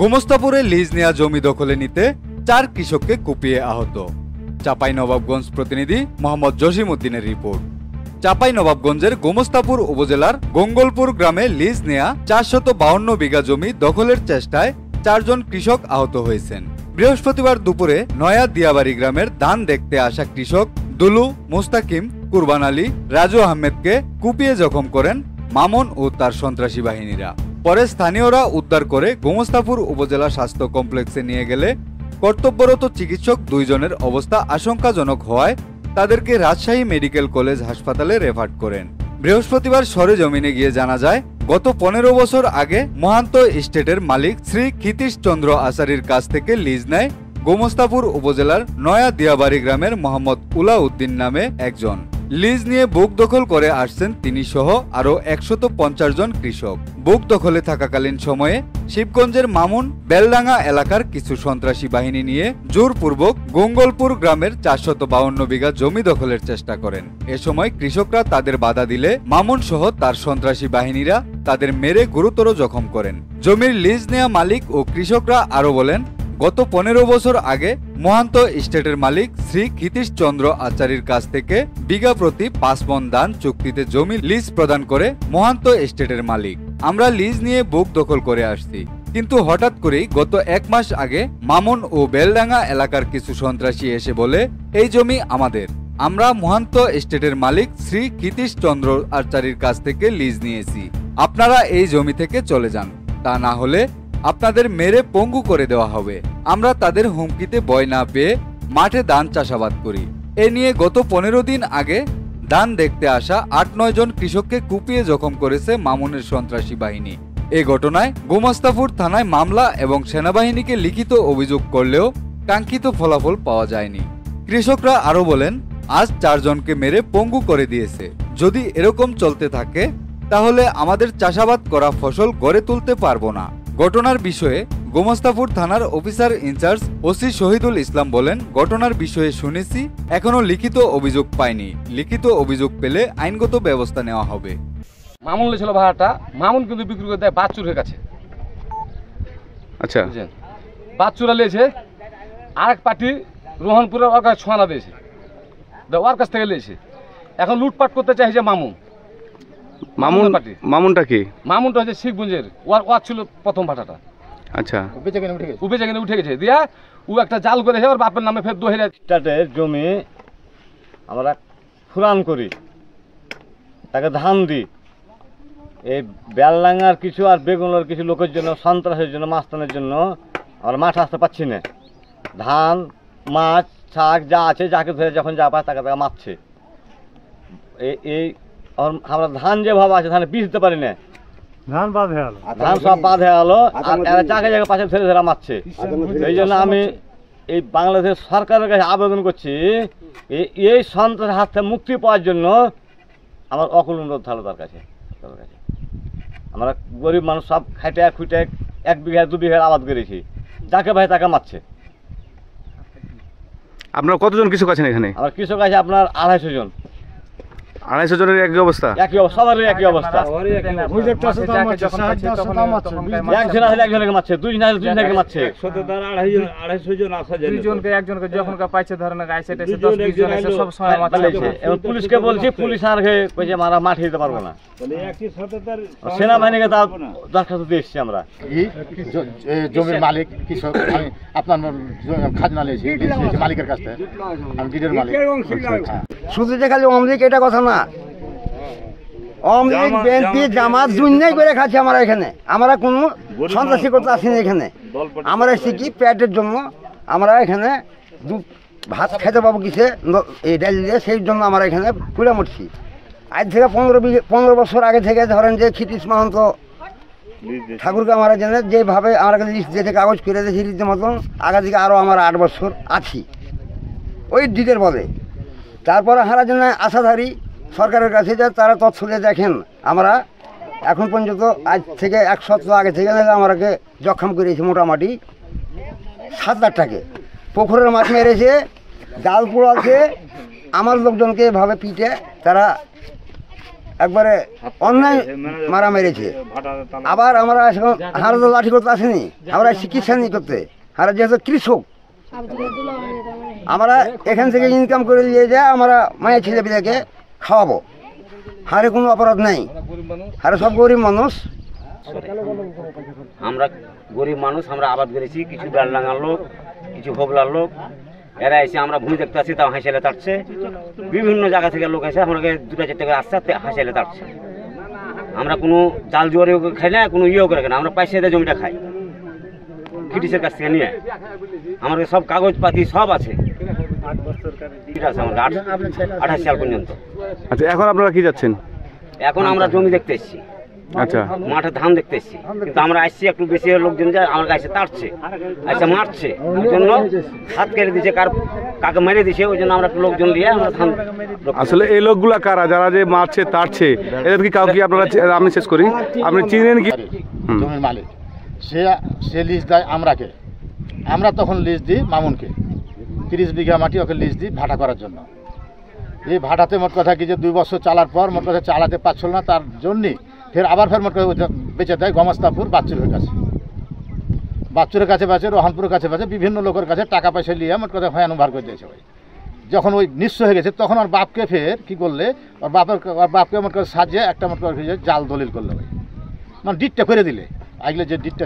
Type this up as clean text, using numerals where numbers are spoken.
গোমস্তাপুরে lease নেয়া জমি দখলে নিতে 4 কৃষককে কুপিয়ে আহত। চাঁপাইনবাবগঞ্জ প্রতিনিধি মোহাম্মদ জসিমউদ্দিনের রিপোর্ট। চাঁপাইনবাবগঞ্জের গোমস্তাপুর উপজেলার গঙ্গলপুর গ্রামে লিজ নেয়া 452 বিঘা জমি দখলের চেষ্টায় 4 জন কৃষক আহত হয়েছেন। বৃহস্পতিবার দুপুরে নয়া দিয়াবাড়ি গ্রামের ধান দেখতে আসা কৃষক দুলু, মুস্তাকিম, কুরবান আলী, রাজু আহমেদকে কুপিয়ে জখম করেন মামুন ও তার সন্ত্রাসী বাহিনীরা। পরে স্থানীয়রা উদ্ধার করে গোমস্তাপুর উপজেলা স্বাস্থ্য কমপ্লেক্সে নিয়ে গেলে কর্তব্যরত চিকিৎসক 2 জনের অবস্থা আশঙ্কাজনক হওয়ায় তাদেরকে রাজশাহী মেডিকেল কলেজ হাসপাতালে রেফার করেন। বৃহস্পতিবার সরেজমিনে গিয়ে জানা যায়, গত 15 বছর আগে মহান্ত এস্টেটের মালিক শ্রী ক্ষিতীশ চন্দ্র আচারীর কাছ থেকে লিজ নেয় গোমস্তাপুর উপজেলার নয়া দিয়াবাড়ি গ্রামের মোহাম্মদ উলাউদ্দিন নামে একজন। লিজ নিয়ে বুক দখল করে আসছেন তিনি সহ আরো 150 জন কৃষক। বুক দখলে থাকাকালীন সময়ে শিবগঞ্জের মামুন বেলডাঙ্গা এলাকার কিছু সন্ত্রাসী বাহিনী নিয়ে জোরপূর্বক গঙ্গলপুর গ্রামের 452 বিঘা জমি দখলের চেষ্টা করেন। এ সময় কৃষকরা তাদের বাধা দিলে মামুন সহ তার সন্ত্রাসী বাহিনীরা তাদের মেরে গুরুতর জখম করেন। জমির লিজ নেয়া মালিক ও কৃষকরা আরো বলেন, গত 15 বছর আগে মহান্ত এস্টেটের মালিক শ্রী ক্ষিতীশ চন্দ্র আচারীর কাছ থেকে বিঘা প্রতি 5 মণ ধান চুক্তিতে জমি লিজ প্রদান করে মহান্ত এস্টেটের মালিক। আমরা লিজ নিয়ে বুক দখল করে আসছি, কিন্তু হঠাৎ করেই গত 1 মাস আগে মামুন ও বেলডাঙ্গা এলাকার কিছু সন্ত্রাসী এসে বলে এই জমি আমাদের। আমরা মহান্ত এস্টেটের মালিক শ্রী ক্ষিতীশ চন্দ্র আচারীর কাছ থেকে লিজ নিয়েছি, আপনারা এই জমি থেকে চলে যান, তা না হলে আপনাদের মেরে পঙ্গু করে দেওয়া হবে। আমরা তাদের হুমকিতে ভয় না পেয়ে মাঠে ধান চাষাবাদ করি। এ নিয়ে গত 15 দিন আগে ধান দেখতে আসা 8-9 জন কৃষককে কুপিয়ে জখম করেছে মামুনের সন্ত্রাসী বাহিনী। এই ঘটনায় গোমস্তাপুর থানায় মামলা এবং সেনাবাহিনীকে লিখিত অভিযোগ করলেও কাঙ্ক্ষিত ফলাফল পাওয়া যায়নি। কৃষকরা আরো বলেন, আজ 4 জনকে মেরে পঙ্গু করে দিয়েছে। যদি এরকম চলতে থাকে তাহলে আমাদের চাষাবাদ করা ফসল গড়ে তুলতে পারবো না। ঘটনার বিষয়ে গোমস্তাপুর থানার officer in charge OC Shahidul Islam বলেন, ঘটনার বিষয়ে শুনেছি, এখনো লিখিত অভিযোগ পাইনি। লিখিত অভিযোগ পেলে আইনগত ব্যবস্থা নেওয়া হবে। মামুন ছিল ভাড়াটা, মামুন কিন্তু বিক্রি করে দেয় বাচ্চুরের কাছে। আচ্ছা, বাচ্চুরা লিয়েছে, আরেক পার্টি রোহনপুরের ওর কাছে ছোঁয়ানা দিয়েছে, ওর কাছ থেকে লিয়েছে। এখন লুটপাট করতে চাইছে মামুন। মামুনটা কি? মামুনটা হচ্ছে শিবগঞ্জের, ওয়ার ছিল প্রথম ভাটাটা। আচ্ছা, উপেছে উঠে গেছে দিয়া ও একটা জাল করেছে ওর বাপের নামে ফের 2000 জমি আমরা ফুরান করি, তাকে ধান দিই। এই বেলডাঙ্গার কিছু আর বেগুনের কিছু লোকের জন্য, সন্ত্রাসের জন্য, মাস্তানের জন্য আমরা মাঠে আসতে পারছি না। ধান, মাছ, শাক যা আছে, যাকে ধরে যখন যা পায় তাকে তাকে মারছে। এই আমরা ধান যেভাবে আছে ধানে বীজ দিতে পারি না, ধান সব বাঁধে গেলো, আর যাকে যাকে পাশে ধরে ধরে মারছে। এই জন্য আমি এই বাংলাদেশ সরকারের কাছে আবেদন করছি, এই সন্ত্রাসের হাত থেকে মুক্তি পাওয়ার জন্য আমার অকুল অনুরোধ থাকলো তার কাছে। আমরা গরিব মানুষ সব খাইটে খুঁটে 1 বিঘা 2 বিঘার আবাদ করেছি, যাকে ভাই তাকে মারছে। আপনার কতজন কৃষক আছেন এখানে? আমার কৃষক আছে আপনার 250 জন। 250 জনের একই অবস্থা? সবারই একই অবস্থা। একজন আসলে একজনকে মারছে, 2 জন আসলে 2 জনকে মারছে। পুলিশকে বলছি, পুলিশ আর মারা মাঠে দিতে পারবো না। সেনাবাহিনীকে তার দরখাস্ত দিয়ে এসছি আমরা। জমির মালিক কৃষক, আপনার খাজনা নিয়েছি মালিকের কাছ থেকে, আমি ডিডের মালিক। শুধু যে খালি অমলিক এটা কথা না, অমলিক বিএনপি জামাত দুনিয়ায় করে খাচ্ছি আমরা এখানে। আমরা কোনো সন্ত্রাসী করতে আসিনি এখানে। আমরা এসেছি কি পেটের জন্য, আমরা এখানে ভাত খেতে পাবো কিসে এই ডাল দিয়ে, সেই জন্য আমরা এখানে পুড়ে মরছি। আজ থেকে 15 বছর আগে থেকে ধরেন যে ক্ষিতীশ মহন্ত ঠাকুরকে আমরা জেনে যেভাবে আমরা লিস্ট দিয়ে কাগজ করে দিয়েছি রীতি মতন, আগে থেকে আরও আমরা 8 বছর আছি ওই ডিটের বলে। তারপরে হারা জন্য আশাধারী সরকারের কাছে যে তারা তথ্য দিয়ে দেখেন, আমরা এখন পর্যন্ত আজ থেকে 1 সপ্তাহ আগে থেকে আমাকে জখম করেছি মোটামুটি 7-8টাকে। পুকুরের মাছ মেরেছে, জাল পোড়াচ্ছে, আমার লোকজনকে এভাবে পিটে তারা একবারে অন্যায় মারা মেরেছে। আবার আমরা এখন হারা তো লাঠি করতে আসেনি, আমরা চিকিৎসা নিয়ে করতে, হারা যেহেতু কৃষক, আমরা এখান থেকে ইনকাম করে নিয়ে যায় আমরা মায়ের ছেলে পেলেকে খাওয়াবো, হারে কোনো অপরাধ নেই, হারে সব গরিব মানুষ। আমরা গরিব মানুষ, আমরা আবাদ করেছি, কিছু বেলডাঙ্গার লোক, কিছু হোগলার লোক, এরা এসে আমরা ভূমি দেখতে আসছি, তাও হাসিলে তাড়ছে। বিভিন্ন জায়গা থেকে লোক এসে আমাকে 2-4 করে আসছে, হাসিলে তাড়ছে। আমরা কোনো জাল জোয়ারিও খাই না, কোনো ইয়েও করে না, আমরা পয়সা দিয়ে জমিটা খাই ব্রিটিশের কাছ থেকে নিয়ে। আমার সব কাগজপাতি সব আছে, ঠিক আছে, আমার 28 সাল পর্যন্ত। আচ্ছা, এখন আপনারা কি যাচ্ছেন? এখন আমরা জমি দেখতে এসেছি, আচ্ছা, মাঠে ধান দেখতে এসেছি, কিন্তু আমরা আসছি একটু বেশি লোকজন যায়, আমার কাছে তাড়ছে, আচ্ছা মারছে, ওই জন্য হাত কেটে দিচ্ছে, কাকে মেরে দিছে, ওই জন্য আমরা একটু লোকজন দিয়ে আমরা ধান। আসলে এই লোকগুলা কারা, যারা যে মারছে তাড়ছে, এদের কি কাউকে আপনারা, আমি শেষ করি, আপনি চিনেন কি? জমির মালিক সে লিজ দেয় আমরাকে, আমরা তখন লিজ দিই মামুনকে, 30 বিঘা মাটি ওকে লিজ দিই ভাটা করার জন্য। এই ভাটাতে মোট কথা কি যে 2 বছর চালার পর মোট কথা চালাতে পারছিল না, তার জন্যই ফের মোট কথা বেঁচে দেয় গমস্তাপুর বাচ্চুরের কাছে, বেঁচে রোহনপুরের কাছে বেঁচে, বিভিন্ন লোকের কাছে টাকা পয়সা নিয়ে মোট কথা ভয়ানক ভার করে দিয়েছে। ভাই যখন ওই নিঃস্ব হয়ে গেছে, তখন ওর বাপকে ফের কি করলে, ওর বাপকে মোট কথা সাজিয়ে একটা মোট কথা জাল দলিল করলে, ভাই মানে ডিটটা করে দিলে, আগলে যে ডিটটা